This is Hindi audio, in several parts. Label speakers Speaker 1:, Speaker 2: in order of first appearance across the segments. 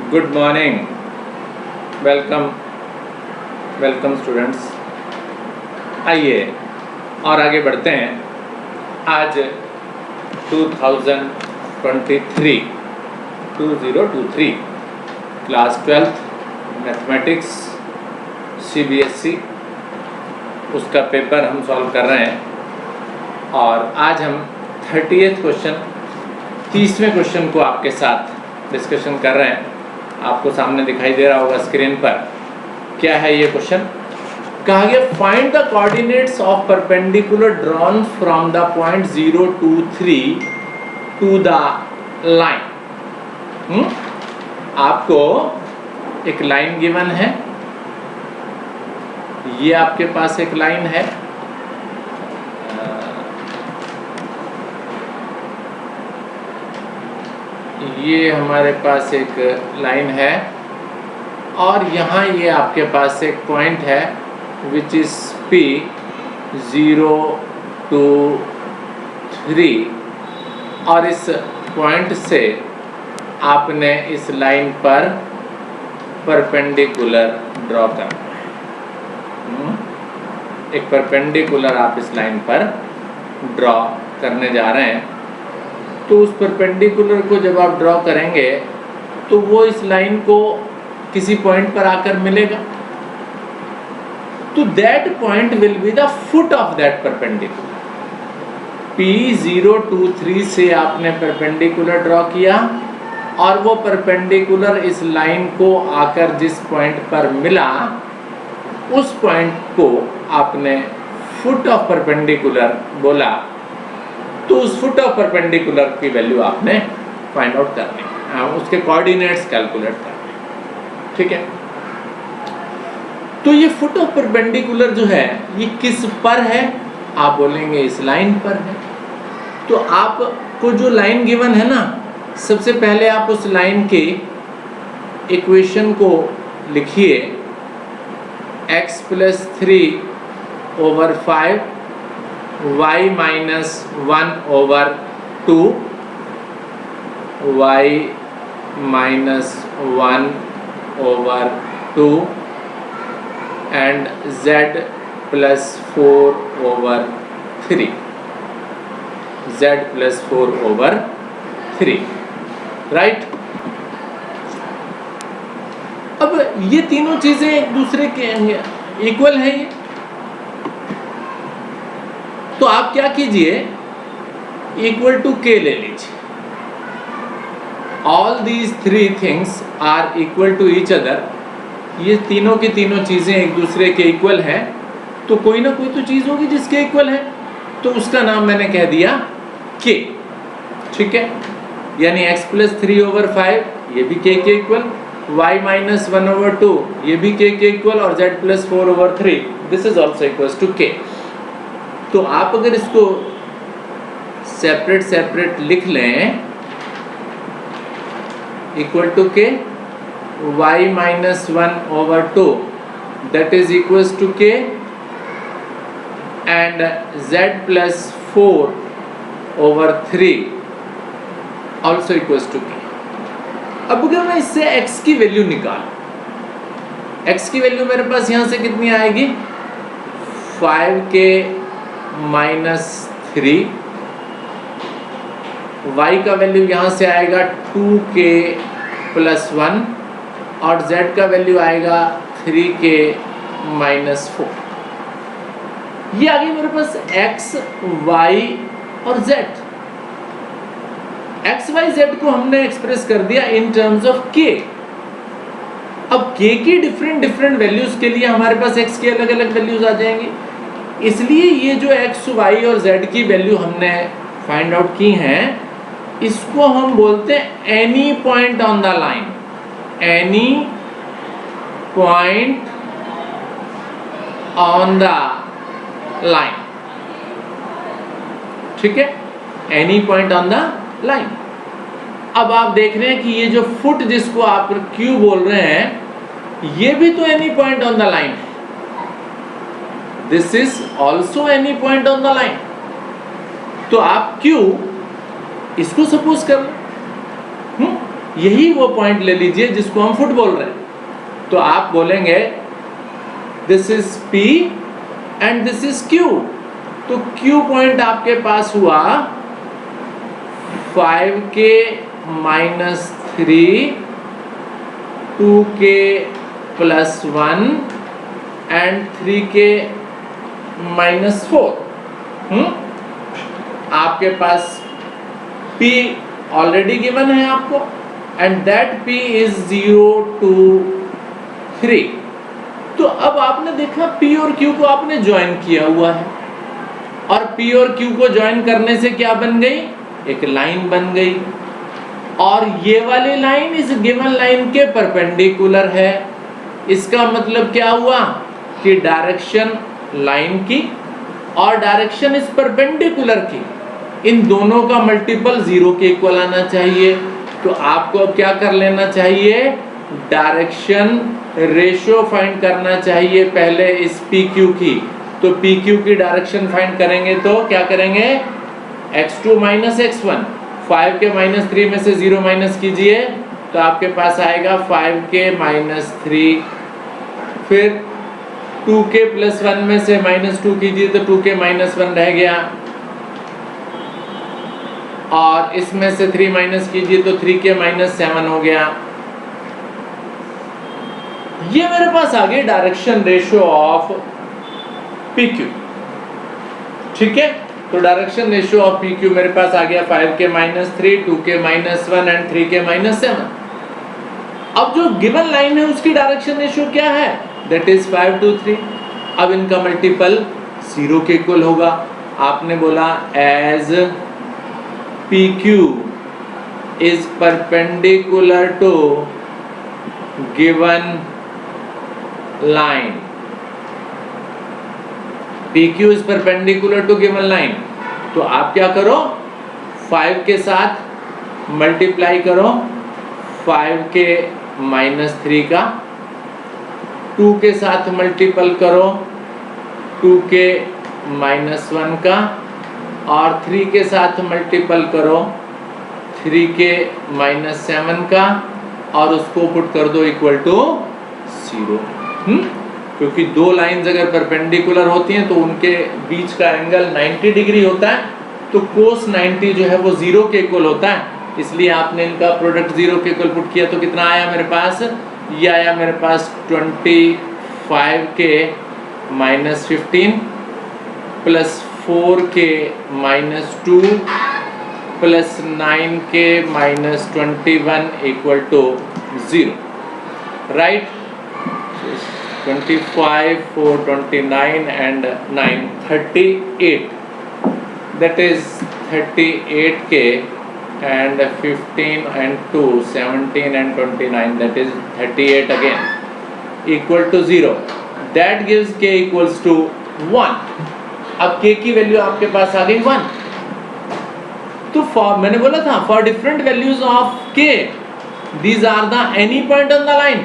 Speaker 1: Good morning, welcome welcome students. आइए और आगे बढ़ते हैं। आज 2023 क्लास 12th मैथमेटिक्स CBSE उसका पेपर हम सॉल्व कर रहे हैं और आज हम 30th क्वेश्चन 30वें क्वेश्चन को आपके साथ डिस्कशन कर रहे हैं। आपको सामने दिखाई दे रहा होगा स्क्रीन पर। क्या है ये क्वेश्चन? कहा गया find the coordinates of perpendicular drawn from the point 0 to 3 to the line. आपको एक लाइन गिवन है, ये आपके पास एक लाइन है, ये हमारे पास एक लाइन है और यहाँ ये आपके पास एक पॉइंट है विच इज P 0 to 3 और इस पॉइंट से आपने इस लाइन पर परपेंडिकुलर ड्रॉ करना है। एक परपेंडिकुलर आप इस लाइन पर ड्रॉ करने जा रहे हैं। तो उस परपेंडिकुलर को जब आप ड्रॉ करेंगे तो वो इस लाइन को किसी पॉइंट पर आकर मिलेगा। तो that point will be the foot of that perpendicular. P 0 to 3 से आपने परपेंडिकुलर ड्रॉ किया और वो परपेंडिकुलर इस लाइन को आकर जिस पॉइंट पर मिला उस पॉइंट को आपने फुट ऑफ परपेंडिकुलर बोला। तो उस फुट ऑफ परपेंडिकुलर की वैल्यू आपने फाइंड आउट करनी है, उसके कोऑर्डिनेट्स कैलकुलेट करने। ठीक है, तो ये फुट ऑफ परपेंडिकुलर जो है ये किस पर है? आप बोलेंगे इस लाइन पर है। तो आपको जो लाइन गिवन है ना, सबसे पहले आप उस लाइन के इक्वेशन को लिखिए। x + 3/5 y - 1/2 y - 1/2 and z + 4/3 z + 4/3 right. अब ये तीनों चीजें एक दूसरे के इक्वल है ये। तो आप क्या कीजिए, इक्वल टू k ले लीजिए। All these three things are equal to each other. ये तीनों की तीनों चीजें एक दूसरे के इक्वल हैं, तो कोई ना कोई तो चीज होगी जिसके इक्वल है, तो उसका नाम मैंने कह दिया k। ठीक है, यानी x + 3/5 ये भी k के इक्वल, y - 1/2 ये भी k के इक्वल और z + 4/3 this is also equal to k। तो आप अगर इसको सेपरेट लिख लें, equal to k, y - 1/2 that is equals to k and z + 4/3 also equals to k। अब अगर मैं इससे x की वैल्यू निकालूं, x की वैल्यू मेरे पास यहां से कितनी आएगी? 5k - 3, y का वैल्यू यहां से आएगा 2k + 1 और z का वैल्यू आएगा 3k - 4। ये आ गई मेरे पास x, y और z। x, y, z को हमने एक्सप्रेस कर दिया इन टर्म्स ऑफ k। अब k की डिफरेंट वैल्यूज के लिए हमारे पास x की अलग वैल्यूज आ जाएंगी। इसलिए ये जो x, y और z की वैल्यू हमने फाइंड आउट की हैं, इसको हम बोलते हैं any point on the line. Any point on the line. ठीक है, any point on the line. अब आप देख रहे हैं कि ये जो फुट जिसको आप Q बोल रहे हैं, ये भी तो any point on the line है। This is also any point on the line. तो आप Q इसको सपोज कर लो, यही वो पॉइंट ले लीजिए जिसको हम फुट बोल रहे हैं। तो आप बोलेंगे this is P and this is Q। तो Q पॉइंट आपके पास हुआ 5k minus 3, 2k plus 1 and 3k minus 4। आपके पास P ऑलरेडी गिवन है आपको, and that P is 0 to 3। तो अब आपने देखा P और Q को आपने ज्वाइन किया हुआ है, और P और Q को ज्वाइन करने से क्या बन गई, एक लाइन बन गई, और ये वाली लाइन इस गिवन लाइन के परपेंडिकुलर है। इसका मतलब क्या हुआ कि डायरेक्शन लाइन की और डायरेक्शन इस परपेंडिकुलर की, इन दोनों का मल्टीपल 0 के इक्वल आना चाहिए। तो आपको अब क्या कर लेना चाहिए, डायरेक्शन रेशियो फाइंड करना चाहिए पहले इस PQ की। तो PQ की डायरेक्शन फाइंड करेंगे तो क्या करेंगे, x2 माइनस x1, 5 के माइनस 3 में से 0 माइनस कीजिए तो आपके पास आएगा 5k माइनस 3, फिर 2k प्लस 1 में से माइनस 2 कीजिए तो 2k माइनस 1 रह गया, और इसमें से 3 माइनस कीजिए तो 3k माइनस 7 हो गया। ये मेरे पास आ गई डायरेक्शन रेशियो ऑफ PQ। ठीक है, तो डायरेक्शन रेशियो ऑफ PQ मेरे पास आ गया 5k minus 3, 2k minus 1 and 3k minus 7। अब जो गिवन लाइन है उसकी डायरेक्शन रेशियो क्या है, दैट इज 5 to 3। अब इनका मल्टीपल 0 के इक्वल होगा। आपने बोला as PQ is perpendicular to given line, PQ is perpendicular to given line। तो आप क्या करो, 5 के साथ मल्टीप्लाई करो 5k माइनस 3 का, 2 के साथ मल्टीपल करो 2k माइनस 1 का, और 3 के साथ मल्टीपल करो 3k माइनस 7 का, और उसको पुट कर दो इक्वल टू 0। क्योंकि दो लाइंस अगर परपेंडिकुलर होती हैं तो उनके बीच का एंगल 90 डिग्री होता है, तो कोस 90 जो है वो 0 के इक्वल होता है, इसलिए आपने इनका प्रोडक्ट 0 के इक्वल पुट किया। तो कितना आया मेरे पास, ये आया मेरे पास 25k minus 15 plus 4k minus 2 plus 9k minus 21 equal to 0, right. 25, 4, 29 and 9, 38, that is 38k and 15 and 2, 17 and 29, that is 38 again, equal to 0, that gives k equals to 1। अब k की वैल्यू आपके पास आ गई 1। तो मैंने बोला था for different values of k these are the any point on the line,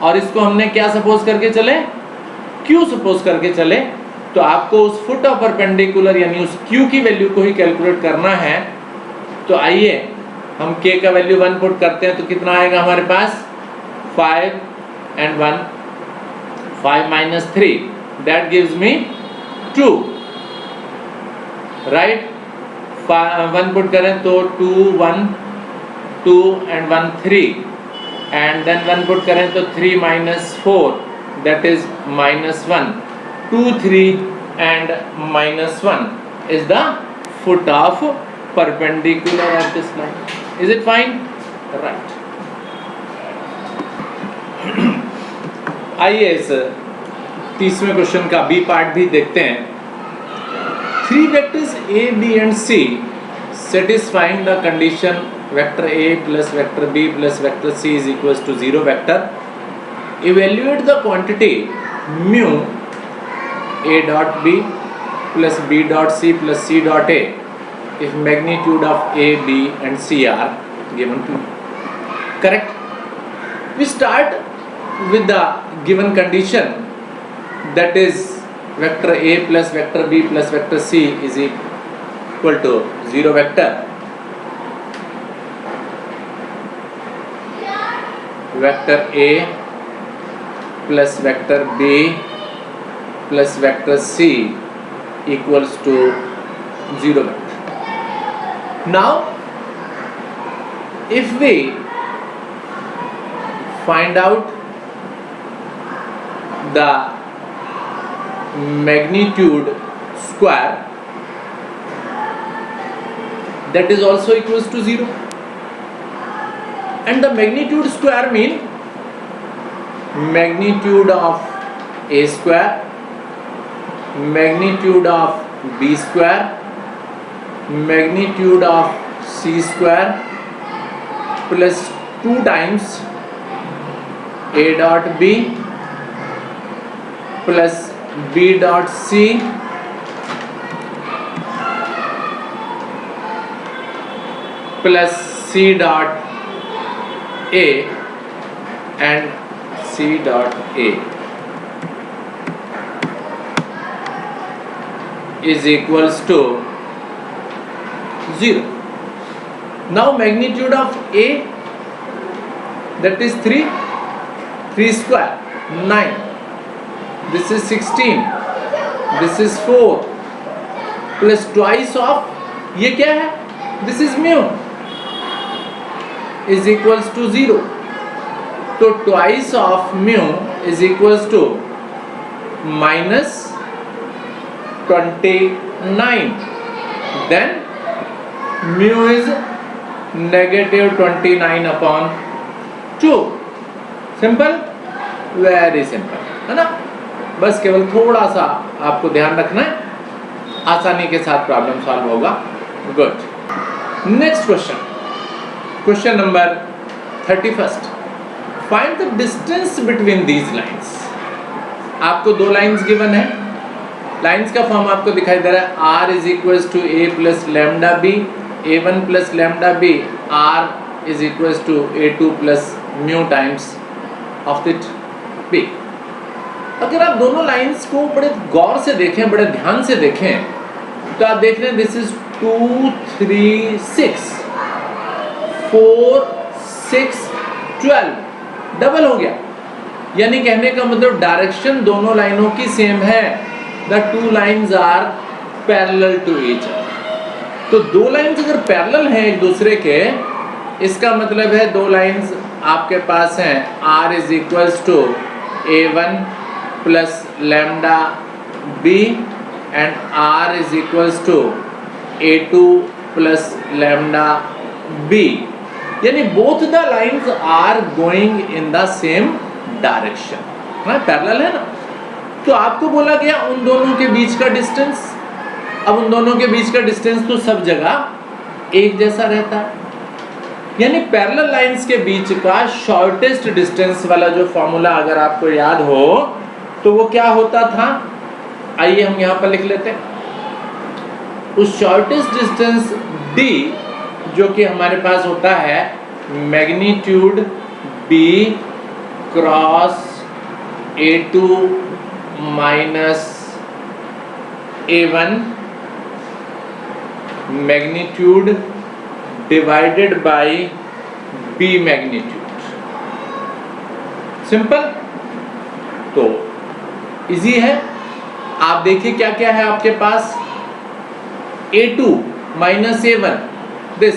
Speaker 1: और इसको हमने क्या सपोज करके चले, q सपोज करके चले। तो आपको उस फुट ऑफ परपेंडिकुलर यानी उस q की वैल्यू को ही कैलकुलेट करना है। तो आइए हम k का वैल्यू 1 पुट करते हैं, तो कितना आएगा हमारे पास 5 and 1, 5 minus 3, that gives me 2, right. 1 put करें तो 2, 1, 2 and 1, 3, and then 1 पुट करें तो 3 minus 4, that is minus 1, 2, 3 and minus 1 is the foot of perpendicular of this line. Is it fine? Right. आइए इस 30वें क्वेश्चन का बी पार्ट भी देखते हैं। 3 vectors A, B and C satisfying the condition vector A plus vector B plus vector C is equals to 0 vector. Evaluate the quantity mu A dot B plus B dot C plus C dot A if magnitude of A, B and C are given to you. Correct? We start with the given condition, that is vector A plus vector B plus vector C is equal to 0 vector. vector A plus vector B plus vector C equals to 0 vector. Now if we find out the magnitude square, that is also equals to 0, and the magnitude square mean magnitude of A square, magnitude of B square, magnitude of C square plus 2 times A dot B plus B dot C plus C dot A and C dot A is equals to 0. Now magnitude of A, that is 3 square 9, this is 16, this is 4 plus twice of ये क्या है, this is mu is equals to 0. तो twice of mu is equals to minus 29, then mu is negative 29 upon 2. Simple, very simple, है ना। बस केवल थोड़ा सा आपको ध्यान रखना है, आसानी के साथ प्रॉब्लम सॉल्व होगा। Good. Next question, question number 31। Find the distance between these lines. आपको 2 लाइन्स गिवन है, लाइन्स का फॉर्म आपको दिखाई दे रहा है, r is equals to a plus lambda B, a1 plus lambda B, r is equals to a2 plus mu times of it b। अगर आप दोनों लाइन्स को बड़े गौर से देखें, बड़े ध्यान से देखें, तो आप देख रहे हैं दिस इज 2 3 6 4 6 12, डबल हो गया। यानी कहने का मतलब डायरेक्शन दोनों लाइनों की सेम है। The 2 lines are parallel to each other। तो 2 लाइन्स अगर पैरेलल हैं एक दूसरे के, इसका मतलब है 2 लाइन्स आपके पास हैं, r is equals to a1 plus lambda b and r is equals to a2 plus lambda b। यानी both the lines are going in the same direction, हाँ पैरेलल है ना। तो आपको बोला गया उन दोनों के बीच का डिस्टेंस। अब उन दोनों के बीच का डिस्टेंस तो सब जगह एक जैसा रहता है, यानी पैरेलल लाइंस के बीच का शॉर्टेस्ट डिस्टेंस वाला जो फॉर्मूला अगर आपको याद हो तो वो क्या होता था, आइए हम यहाँ पर लिख लेते हैं। उस शॉर्टेस्ट डिस्टेंस d जो कि हमारे पास होता है magnitude b cross a2 minus a1 magnitude divided by b magnitude. Simple, तो इजी है। आप देखिए क्या क्या है आपके पास, a2 माइनस a1 दिस।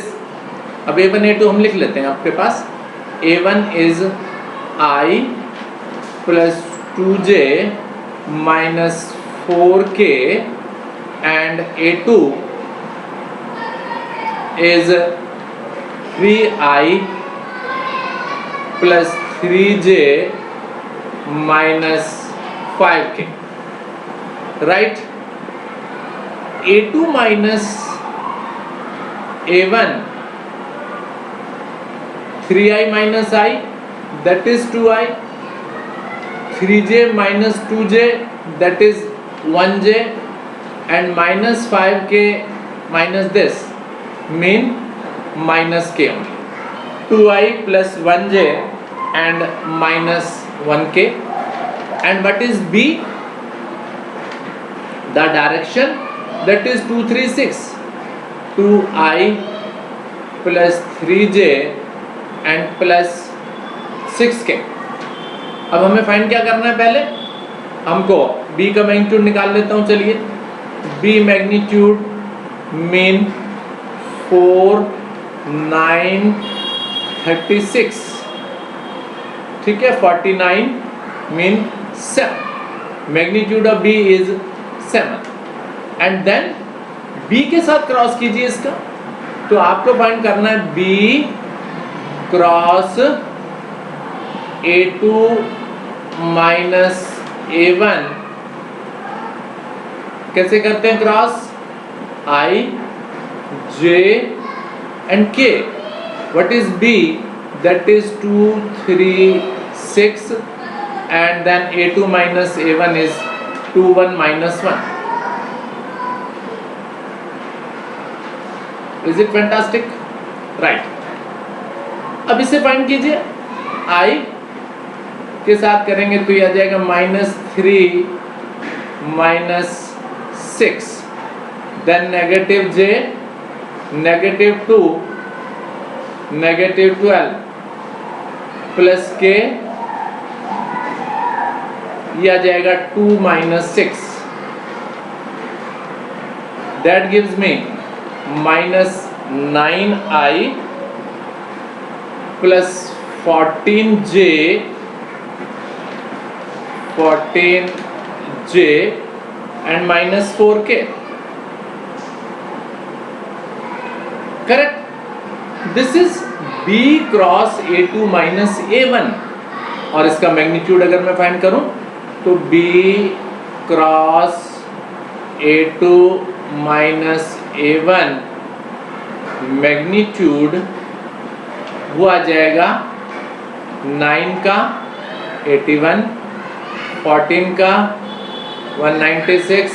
Speaker 1: अब a1 a2 हम लिख लेते हैं। आपके पास a1 is i plus 2j minus 4k and a2 is 3i plus 3j minus 5k, right? a2 minus a1, 3i minus i, that is 2i, 3j minus 2j, that is 1j, and minus 5k minus this mean minus k only, 2i plus 1j and minus 1k. And what is b? The direction, that is 2 3 6, 2i plus 3j and plus 6 के। अब हमें फाइंड क्या करना है, पहले हमको b का मैग्नीट्यूड निकाल लेता हूँ। चलिए, b मैग्नीट्यूड मीन 4, 9, 36, ठीक है, 49 mean 7, magnitude of b is 7 and then b के साथ क्रॉस कीजिए इसका। तो आपको फाइंड करना है b cross a2 minus a1। कैसे करते हैं cross? I, j and k. What is b? That is 2, 3, 6 and then a2 minus a1 is 2, 1 minus 1. Is it fantastic? Right. अब इसे फाइंड कीजिए। I के साथ करेंगे तो ये आ जाएगा -3 minus 6, then negative j, negative 2, negative 12 plus k, ये आ जाएगा 2 minus 6, that gives me minus 9i plus 14j and minus 4k. Correct? This is b cross a2 minus a1 और इसका मैग्नीट्यूड अगर मैं फाइंड करूं तो b cross a2 minus a1 magnitude वो आ जाएगा 9 का 81, 14 का 196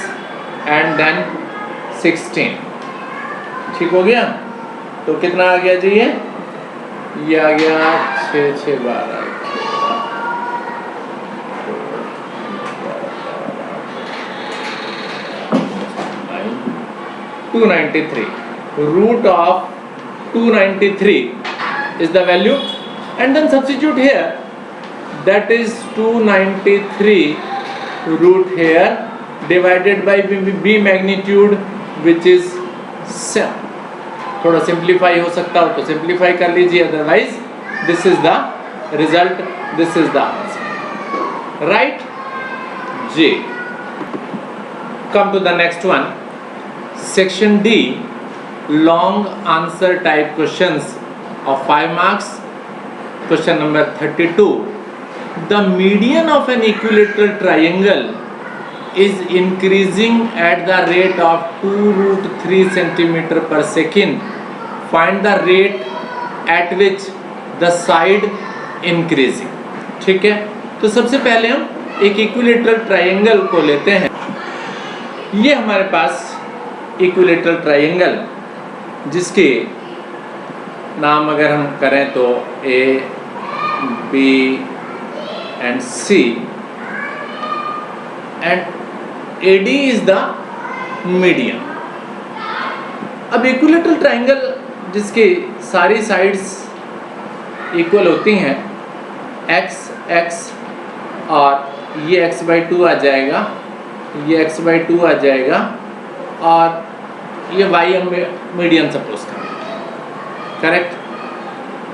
Speaker 1: एंड देन 16। ठीक हो गया? तो कितना आ गया जी? ये आ गया 6, 6, 12, 293. Root of 293 is the value and then substitute here, that is 293 root here divided by b magnitude which is 7. थोड़ा सिंप्लीफाई हो सकता हो तो सिंप्लीफाई कर लीजिए, otherwise this is the result, this is the answer, right जी। Come to the next one, section D, long answer type questions of 5 marks. Question number 32. The median of an equilateral triangle is increasing at the rate of 2√3 centimeter per second. Find the rate at which the side increasing. ठीक है, तो सबसे पहले हम एक इक्विलेटरल ट्रायंगल को लेते हैं। ये हमारे पास इक्विलेटरल ट्रायंगल जिसके नाम अगर हम करें तो A, B and C and AD is the median. अब इक्विलेटरल ट्रायंगल जिसकी सारी साइड्स इक्वल होती हैं, x x और ये x/2 आ जाएगा, ये x/2 आ जाएगा और ये y हम मीडियन सपोज करें, करेक्ट?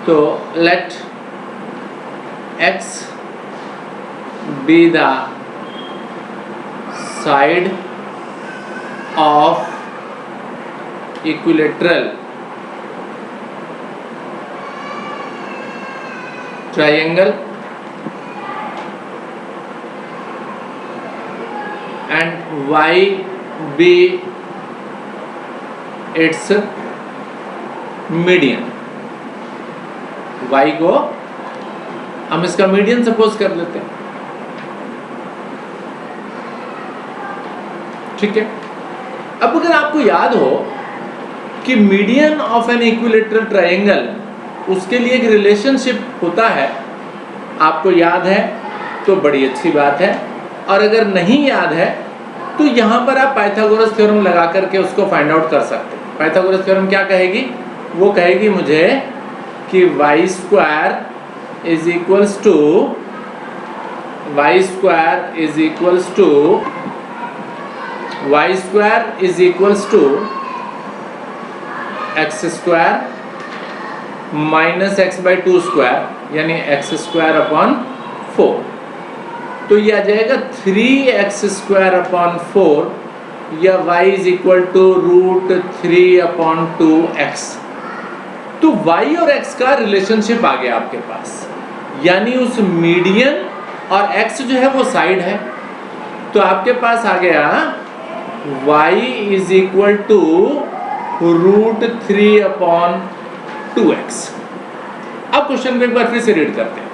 Speaker 1: तो late x be the side of equilateral triangle and y be its median. y को हम इसका मीडियन सपोज कर लेते हैं, ठीक है? अब अगर आपको याद हो कि median of an equilateral triangle, उसके लिए एक रिलेशनशिप होता है, आपको याद है तो बड़ी अच्छी बात है, और अगर नहीं याद है तो यहाँ पर आप पाइथागोरस थ्योरम लगा करके उसको फाइंड आउट कर सकते हैं। पाइथागोरस थ्योरम क्या कहेगी? वो कहेगी मुझे कि y² is equals to Y square is equals to Y square is equals to X square minus X by two square यानी एक्स स्क्वायर अपॉन 4। तो ये आ जाएगा 3x स्क्वायर अपॉन 4 या y is equal to root 3 upon 2x। तो y और x का रिलेशनशिप आ गया आपके पास, यानी उस मीडियन और x जो है वो साइड है। तो आपके पास आ गया y is equal to root 3 upon 2x। अब क्वेश्चन को एक बार फिर से रीड करते हैं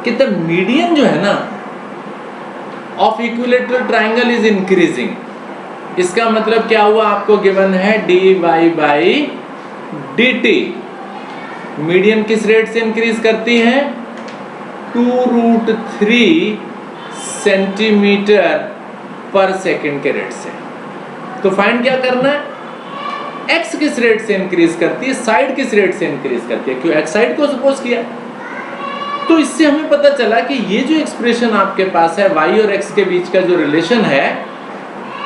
Speaker 1: कि द मीडियन जो है ना of equilateral triangle is increasing. इसका मतलब क्या हुआ, आपको गिवन है dy बाई dt। मीडियन किस रेट से इंक्रीज करती है, 2√3 सेंटीमीटर पर सेकंड के रेट से। तो फाइंड क्या करना है, x किस रेट से इंक्रीज करती है, साइड किस रेट से इंक्रीज करती है, क्यों x साइड को सपोज किया। तो इससे हमें पता चला कि ये जो एक्सप्रेशन आपके पास है y और x के बीच का जो रिलेशन है,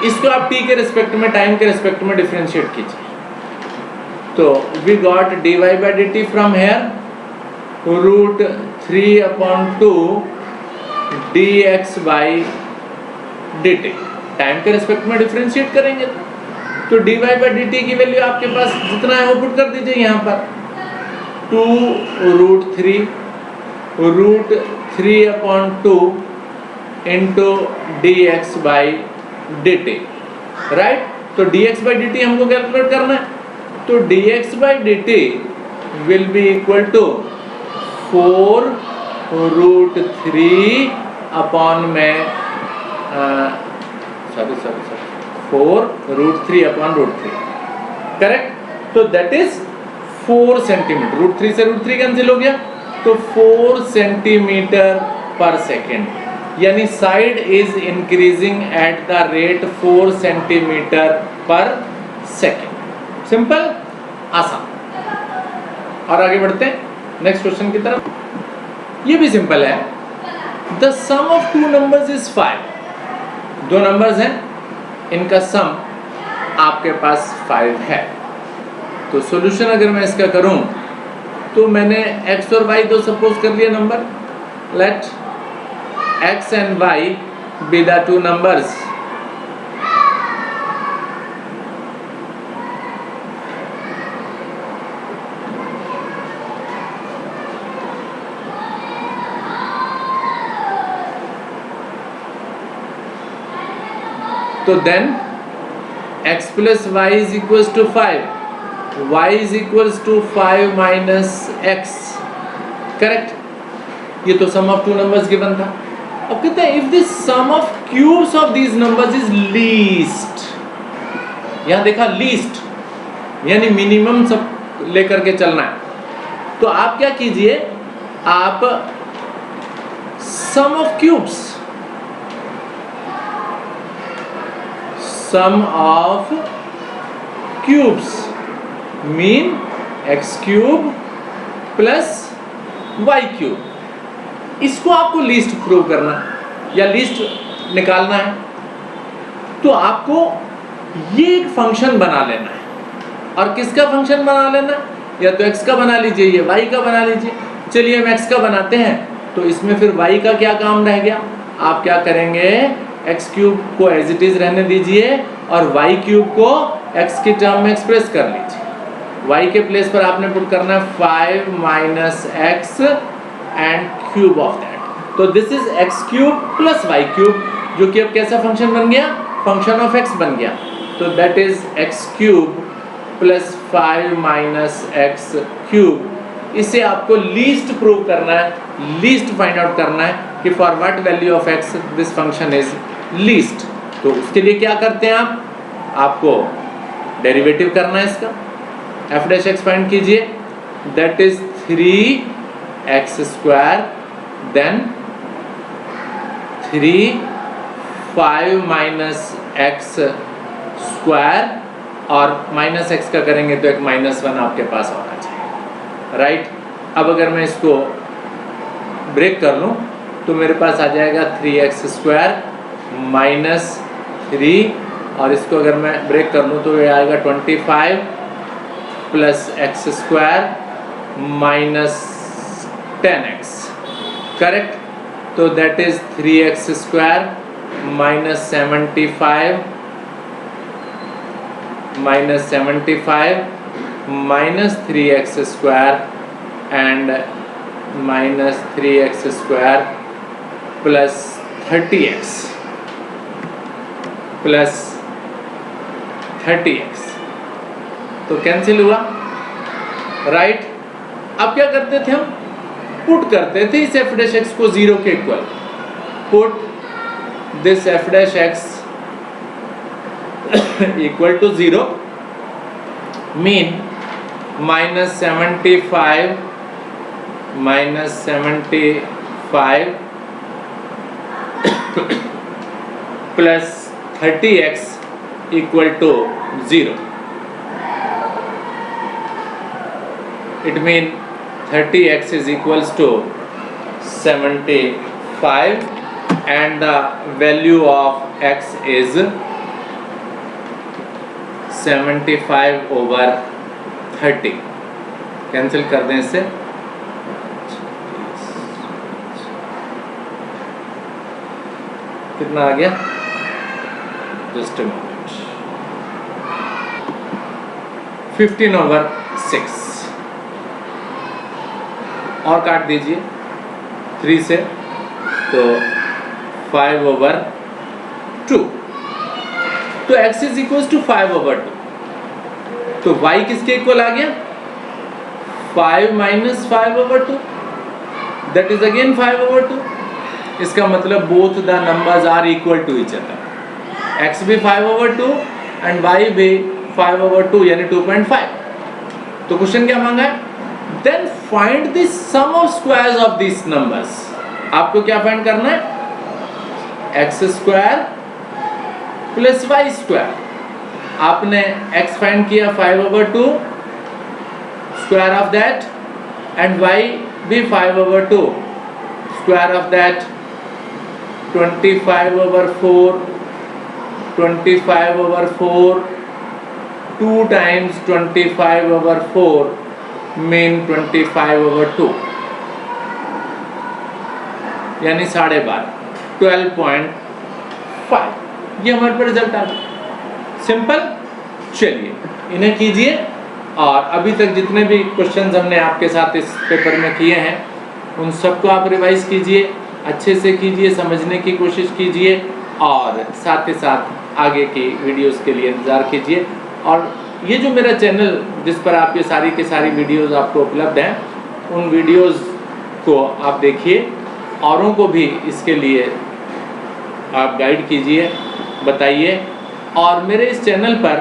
Speaker 1: इसको आप t के रिस्पेक्ट में, टाइम के रिस्पेक्ट में डिफरेंशिएट कीजिए। तो we got dy by dt from here root 3 upon 2 dx by dt। Time के रिस्पेक्ट में डिफरेंशिएट करेंगे तो dy by dt की वैल्यू आपके पास जितना है वो पुट कर दीजिए यहाँ पर, 2√3 upon 2 into dx by dt, right. तो dx बाई dt हमको कैलकुलेट करना है, तो dx by dt will be equal to 4√3 upon में 4√3 अपॉन √3, करेक्ट। तो दैट इज 4 सेंटीमीटर, √3 से √3 कैंसिल हो गया, तो 4 सेंटीमीटर पर सेकेंड, यानी side is increasing at the rate 4 centimetre पर सेकेंड। सिंपल, आसान। और आगे बढ़ते हैं नेक्स्ट क्वेश्चन की तरफ। ये भी सिंपल है, the sum of two numbers is 5। दो नंबर्स हैं, इनका सम आपके पास 5 है। तो सॉल्यूशन अगर मैं इसका करूं तो मैंने x और y दो सपोज कर लिया number, let x and y be the two numbers. तो then x plus y is equal to 5, y is equal to 5 minus x, correct. ये तो sum of two numbers given था। अब कहते हैं if the sum of cubes of these numbers is least, यहां देखा लीस्ट यानी मिनिमम सब लेकर के चलना है। तो आप क्या कीजिए, आप sum of cubes, sum of cubes mean x cube plus y cube, इसको आपको लीस्ट प्रूव करना है या लीस्ट निकालना है। तो आपको ये एक फंक्शन बना लेना है। और किसका फंक्शन बना लेना है, या तो x का बना लीजिए या y का बना लीजिए। चलिए हम x का बनाते हैं, तो इसमें फिर y का क्या काम रह गया, आप क्या करेंगे, एक्स क्यूब को एज इट इज रहने दीजिए और वाई क्यूब को एक्स की टर्म में एक्सप्रेस कर लीजिए। वाई के प्लेस पर आपने पुट करना है 5 minus x and cube of that. तो this is x cube plus y cube, जो कि अब कैसा फंक्शन बन गया, फंक्शन ऑफ एक्स बन गया। तो that is x cube plus 5 minus x cube. इसे आपको लीस्ट प्रूव करना है, लीस्ट फाइंड आउट करना है कि for what value of x this function is least. तो उसके लिए क्या करते हैं आप, आपको डेरिवेटिव करना है इसका, एफ डैश एक्स फाइंड कीजिए, that is 3x square then 5 minus X square, और माइनस एक्स का करेंगे तो एक -1 आपके पास होना चाहिए, राइट। अब अगर मैं इसको ब्रेक कर लूँ तो मेरे पास आ जाएगा 3x² माइनस 3, और इसको अगर मैं ब्रेक कर लूँ तो ये आएगा 25 plus x² minus 10x, correct. तो that is 3x² minus 75 minus 3x² and minus 3x² plus 30x plus 30x, तो कैंसिल हुआ, राइट। अब क्या करते थे हम, पुट करते थे इस f' को 0 के equal, put this f' equal to 0, mean minus 75 plus 30x equal to 0, it mean 30x is equals to 75 and the value of x is 75 over 30, cancel कर दें इससे, कितना आ गया, जस्ट अ मोमेंट, 15 over 6, और काट दीजिए 3 से, तो 5 over 2, तो x is equal to 5 over 2, तो y किसके इक्वल आ गया, 5 minus 5 over 2, that is again 5 over 2, इसका मतलब both the numbers are equal to each other, x भी 5 over 2 and y भी 5 over 2 यानी 2.5, तो क्वेश्चन क्या मांगा है, then find the sum of squares of these numbers, आपको क्या फाइंड करना है, x² प्लस y², आपने x फाइंड किया 5 over 2, square of that, and y भी 5 over 2, square of that, 25 over 4, 25 over 4, 2 times 25 over 4 mean 25 over 2, यानी 12.5, 12.5, ये हमारे पर रिजल्ट आ गया, सिंपल। चलिए इन्हें कीजिए, और अभी तक जितने भी क्वेश्चंस हमने आपके साथ इस पेपर में किए हैं उन सबको आप रिवाइज कीजिए, अच्छे से कीजिए, समझने की कोशिश कीजिए, और साथ ही साथ आगे की वीडियोस के लिए इंतज़ार कीजिए। और ये जो मेरा चैनल जिस पर आप ये सारी की सारी वीडियोस आपको उपलब्ध हैं, उन वीडियोस को आप देखिए, औरों को भी इसके लिए आप गाइड कीजिए, बताइए। और मेरे इस चैनल पर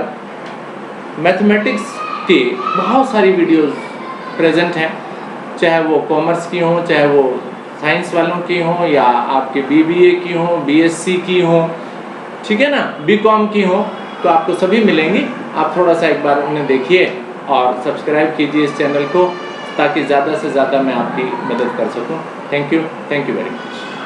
Speaker 1: मैथमेटिक्स की बहुत सारी वीडियोस प्रेजेंट हैं, चाहे वो कॉमर्स की हों, चाहे वो साइंस वालों की हों, या आपके BBA की हों, BSc की हों, ठीक है ना, BCom की हों, तो आपको सभी मिलेंगी। आप थोड़ा सा एक बार उन्हें देखिए और सब्सक्राइब कीजिए इस चैनल को, ताकि ज़्यादा से ज़्यादा मैं आपकी मदद कर सकूं। Thank you very much.